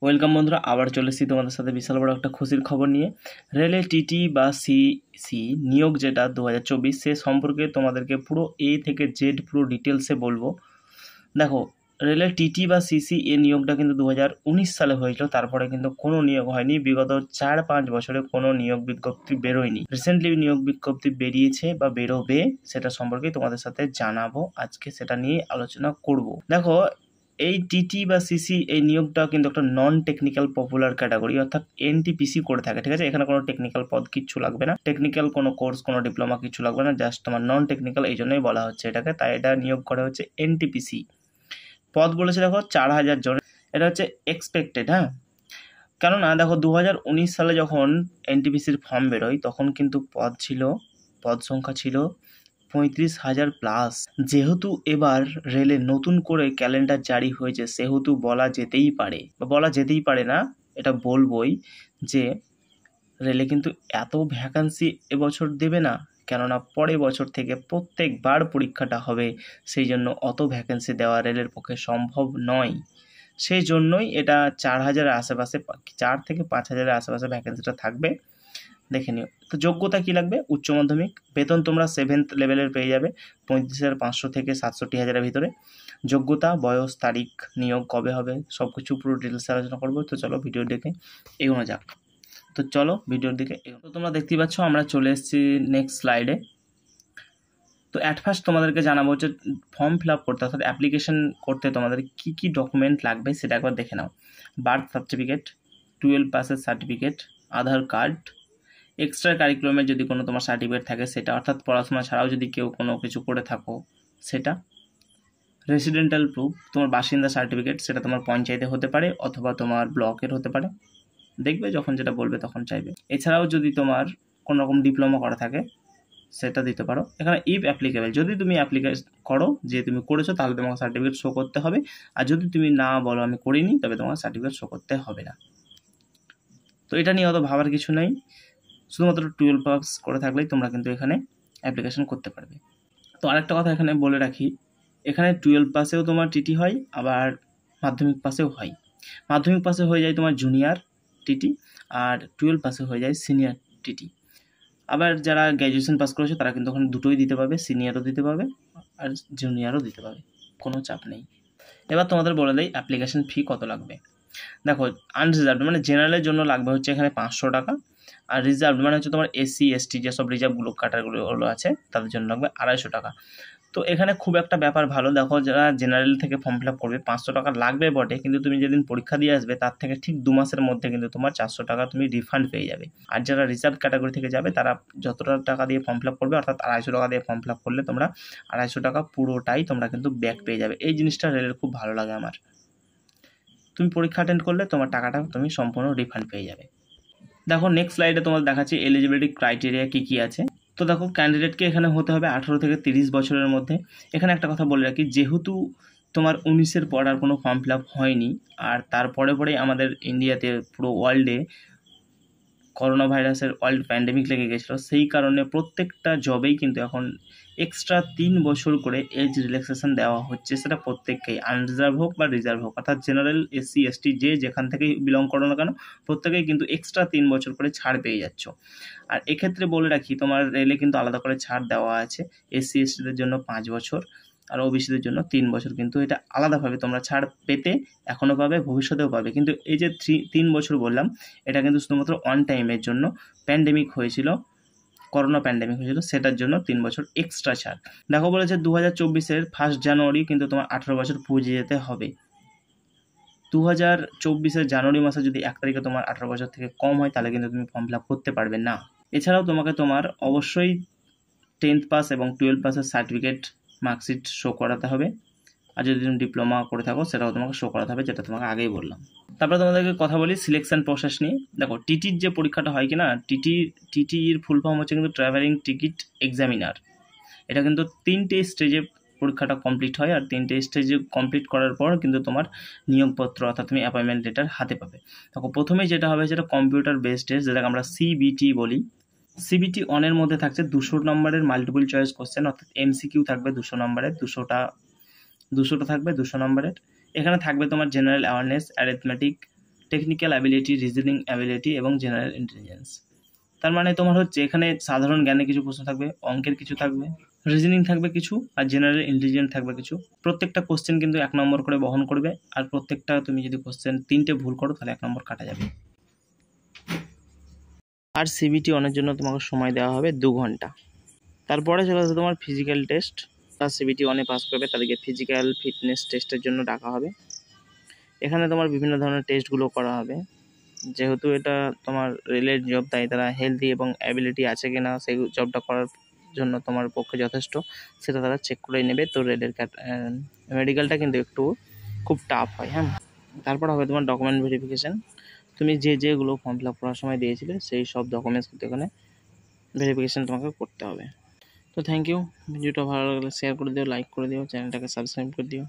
Welcome বন্ধুরা, আবার চলে এসেছি তোমাদের সাথে বিশাল বড় একটা খুশির খবর নিয়ে। রেলে টিটি বা সিসি নিয়োগ যেটা 2024 সে সম্পর্কে তোমাদেরকে পুরো এ থেকে জেড পুরো ডিটেলসে বলবো। দেখো, রেলের টিটি বা সিসি এ নিয়োগটা কিন্তু 2019 সালে হয়েছিল, তারপরে কিন্তু কোনো নিয়োগ হয়নি। বিগত 4-5 বছরে কোনো নিয়োগ বিজ্ঞপ্তি বেরোয়নি। রিসেন্টলি নিয়োগ বিজ্ঞপ্তি বেরিয়েছে বা বেরোবে, সেটা সম্পর্কে তোমাদের সাথে জানাবো। আজকে সেটা নিয়ে আলোচনা করব। দেখো, এই টিটি বা সিসি এই নিয়োগটা কিন্তু একটা নন টেকনিক্যাল পপুলার ক্যাটাগরি, অর্থাৎ এনটিপিসি করে থাকে, ঠিক আছে। এখানে কোনো টেকনিক্যাল পদ কিচ্ছু লাগবে না, টেকনিক্যাল কোনো কোর্স, কোনো ডিপ্লোমা কিছু লাগবে না, জাস্ট তোমার নন টেকনিক্যাল, এই জন্যই বলা হচ্ছে এটাকে। তাই এটা নিয়োগ করা হচ্ছে এনটিপিসি। পদ বলেছে দেখো 4000 জন, এটা হচ্ছে এক্সপেক্টেড। হ্যাঁ, কেননা দেখো 2019 সালে যখন এনটিপিসির ফর্ম বেরোয় তখন কিন্তু পদ সংখ্যা ছিল 35,000 প্লাস। যেহেতু এবার রেলে নতুন করে ক্যালেন্ডার জারি হয়েছে, সেহেতু বলা যেতেই পারে, বা বলা যেতেই পারে না, এটা বলবোই যে রেলে কিন্তু এত ভ্যাকান্সি এবছর দেবে না, কেননা পরের বছর থেকে প্রত্যেকবার পরীক্ষাটা হবে, সেই জন্য অত ভ্যাকেন্সি দেওয়া রেলের পক্ষে সম্ভব নয়। সেই জন্যই এটা 4000-এর আশেপাশে, 4 থেকে 5000-এর আশেপাশে ভ্যাকেন্সিটা থাকবে। দেখে নিও। তো যোগ্যতা কী লাগবে? উচ্চ মাধ্যমিক। বেতন তোমরা 7th লেভেলের পেয়ে যাবে, 35,500 থেকে 67,000-এর ভিতরে। যোগ্যতা, বয়স, তারিখ, নিয়োগ কবে হবে, সব কিছু পুরো ডিটেলসে আলোচনা করবো। তো চলো ভিডিও দেখে এগোনো যাক। তো চলো ভিডিওর দিকে। তো তোমরা দেখতেই পাচ্ছ আমরা চলে এসেছি নেক্সট স্লাইডে। তো অ্যাট ফার্স্ট তোমাদেরকে জানাবো হচ্ছে ফর্ম ফিল আপ করতে, অর্থাৎ অ্যাপ্লিকেশন করতে তোমাদের কী কী ডকুমেন্ট লাগবে সেটা একবার দেখে নাও। বার্থ সার্টিফিকেট, 12 পাসের সার্টিফিকেট, আধার কার্ড, এক্সট্রা কারিকুলামের যদি কোনো তোমার সার্টিফিকেট থাকে সেটা, অর্থাৎ পড়াশোনা ছাড়াও যদি কেউ কোনো কিছু করে থাকো সেটা। রেসিডেন্টাল প্রুফ, তোমার বাসিন্দা সার্টিফিকেট, সেটা তোমার পঞ্চায়েতে হতে পারে অথবা তোমার ব্লকের হতে পারে, দেখবে যখন যেটা বলবে তখন চাইবে। এছাড়াও যদি তোমার কোনো রকম ডিপ্লোমা করা থাকে সেটা দিতে পারো। এখানে ইফ অ্যাপ্লিকেবল, যদি তুমি অ্যাপ্লিকেশন করো যে তুমি করেছো তাহলে তোমাকে সার্টিফিকেট শো করতে হবে, আর যদি তুমি না বলো আমি করিনি তবে তোমাকে সার্টিফিকেট শো করতে হবে না। তো এটা নিয়ে অত ভাবার কিছু নেই, শুধুমাত্র 12 পাস করে থাকলেই তোমরা কিন্তু এখানে অ্যাপ্লিকেশন করতে পারবে। তো আরেকটা কথা এখানে বলে রাখি, এখানে 12 পাসেও তোমার টিটি হয়, আবার মাধ্যমিক পাসেও হয়। মাধ্যমিক পাসে হয়ে যায় তোমার জুনিয়র টিটি, আর 12 পাসে হয়ে যায় সিনিয়র টিটি। আবার যারা গ্র্যাজুয়েশন পাস করেছে তারা কিন্তু ওখানে দুটোই দিতে পারবে, সিনিয়রও দিতে পারবে আর জুনিয়রও দিতে পারবে, কোনো চাপ নেই। এবার তোমাদের বলে দেয় অ্যাপ্লিকেশন ফি কত লাগবে। দেখো, আনরিজার্ভড মানে জেনারেলের জন্য লাগবে হচ্ছে এখানে 500 টাকা, আর রিজার্ভ মানে হচ্ছে তোমার এসসি এসটি যেসব রিজার্ভগুলো ক্যাটাগরিগুলো আছে তাদের জন্য লাগবে 250 টাকা। তো এখানে খুব একটা ব্যাপার ভালো, দেখো যারা জেনারেল থেকে ফর্ম ফিল আপ করবে 500 টাকা লাগবে বটে, কিন্তু তুমি যেদিন পরীক্ষা দিয়ে আসবে তার থেকে ঠিক 2 মাসের মধ্যে কিন্তু তোমার 400 টাকা তুমি রিফান্ড পেয়ে যাবে। আর যারা রিজার্ভ ক্যাটাগরি থেকে যাবে তারা যতটা টাকা দিয়ে ফর্ম ফিল আপ করবে, অর্থাৎ 250 টাকা দিয়ে ফর্ম ফিল আপ করলে তোমরা 250 টাকা পুরোটাই তোমরা কিন্তু ব্যাক পেয়ে যাবে। এই জিনিসটা রেলের খুব ভালো লাগে আমার। তুমি পরীক্ষা অ্যাটেন্ড করলে তোমার টাকাটা তুমি সম্পূর্ণ রিফান্ড পেয়ে যাবে। দেখো নেক্সট স্লাইডে তোমাদের দেখাচ্ছি এলিজিবিলিটি ক্রাইটেরিয়া কী কী আছে। তো দেখো, ক্যান্ডিডেটকে এখানে হতে হবে 18 থেকে 30 বছরের মধ্যে। এখানে একটা কথা বলে রাখি, যেহেতু তোমার 19-এর পর আর কোনো ফর্ম ফিল আপ হয়নি, আর তারপরে পরেই আমাদের ইন্ডিয়াতে পুরো ওয়ার্ল্ডে করোনা ভাইরাসের ওয়ার্ল্ড প্যান্ডেমিক লেগে গেছিলো, সেই কারণে প্রত্যেকটা জবেই কিন্তু এখন এক্সট্রা 3 বছর করে এজ রিল্যাক্সেশন দেওয়া হচ্ছে, সেটা প্রত্যেককেই, আনরিজার্ভ হোক বা রিজার্ভ হোক, অর্থাৎ জেনারেল, এসসি এসটি যে যেখান থেকেই বিলং করো না কেন প্রত্যেকেই কিন্তু এক্সট্রা 3 বছর করে ছাড় পেয়ে যাচ্ছ। আর এক্ষেত্রে বলে রাখি, তোমার রেলে কিন্তু আলাদা করে ছাড় দেওয়া আছে, এসসি এসটিদের জন্য 5 বছর আর ওবিসিদের জন্য 3 বছর, কিন্তু এটা আলাদাভাবে তোমরা ছাড় পেতে এখনও পাবে, ভবিষ্যতেও পাবে। কিন্তু এই যে 3 বছর বললাম, এটা কিন্তু শুধুমাত্র ওয়ান টাইমের জন্য, প্যান্ডেমিক হয়েছিল, করোনা প্যান্ডেমিক হয়েছিল, সেটার জন্য 3 বছর এক্সট্রা ছাড়। দেখো বলেছে 2024-এর 1 জানুয়ারি কিন্তু তোমার 18 বছর পুজে যেতে হবে। 2024-এর জানুয়ারি মাসে যদি 1 তারিখে তোমার 18 বছর থেকে কম হয় তাহলে কিন্তু তুমি ফর্ম ফিল আপ করতে পারবে না। এছাড়াও তোমাকে তোমার অবশ্যই 10th পাস এবং 12 পাসের সার্টিফিকেট, মার্কশিট শো করাতে হবে, আর যদি তুমি ডিপ্লোমা করে থাকো সেটাও তোমাকে শো করাতে হবে, যেটা তোমাকে আগেই বললাম। তারপরে তোমাদেরকে কথা বলি সিলেকশন প্রসেস নিয়ে। দেখো, টিটির যে পরীক্ষাটা হয় কি না, টিটির ফুল ফর্ম হচ্ছে কিন্তু ট্রাভেলিং টিকিট এক্সামিনার। এটা কিন্তু 3টে স্টেজে পরীক্ষাটা কমপ্লিট হয়, আর 3টে স্টেজে কমপ্লিট করার পর কিন্তু তোমার নিয়োগপত্র, অর্থাৎ তুমি অ্যাপয়েন্টমেন্ট লেটার হাতে পাবে। দেখো, প্রথমেই যেটা হবে সেটা কম্পিউটার বেসড টেস্ট, যেটাকে আমরা সিবিটি বলি। সিবিটি 1-এর মধ্যে থাকছে 200 নম্বরের মাল্টিপল চয়েস কোশ্চেন, অর্থাৎ এমসিকিউ থাকবে 200 নম্বরের, 200টা থাকবে 200 নম্বরের। এখানে থাকবে তোমার general awareness, arithmetic, technical ability, reasoning ability এবং জেনারেল ইন্টেলিজেন্স। তার মানে তোমার হচ্ছে এখানে সাধারণ জ্ঞানে কিছু প্রশ্ন থাকবে, অঙ্কের কিছু থাকবে, রিজনিং থাকবে কিছু, আর জেনারেল ইন্টেলিজেন্স থাকবে কিছু। প্রত্যেকটা কোশ্চেন কিন্তু 1 নম্বর করে বহন করবে, আর প্রত্যেকটা তুমি যদি কোশ্চেন 3টে ভুল করো তাহলে 1 নম্বর কাটা যাবে। আর সিবিটি অনের জন্য তোমাকে সময় দেওয়া হবে 2 ঘন্টা। তারপরে চলে আসবে তোমার ফিজিক্যাল টেস্ট। আর সিবিটি অনে পাস করবে তাদেরকে ফিজিক্যাল ফিটনেস টেস্টের জন্য ডাকা হবে। এখানে তোমার বিভিন্ন ধরনের টেস্টগুলো করা হবে। যেহেতু এটা তোমার রেলের জব, তাই তারা হেলদি এবং অ্যাবিলিটি আছে কিনা সেই জবটা করার জন্য তোমার পক্ষে যথেষ্ট সেটা তারা চেক করে নেবে। তো রেলের মেডিকেলটা কিন্তু একটু খুব টাফ হয়। হ্যাঁ, তারপর হবে তোমার ডকুমেন্ট ভেরিফিকেশান। তুমি যেগুলো ফর্ম ফিল আপ করার সময় দিয়েছিলে সেই সব ডকুমেন্টস কিন্তু এখানে ভেরিফিকেশান তোমাকে করতে হবে। তো থ্যাংক ইউ। ভিডিওটা ভালো লাগলে শেয়ার করে দিও, লাইক করে দিও, চ্যানেলটাকে সাবস্ক্রাইব করে দিও।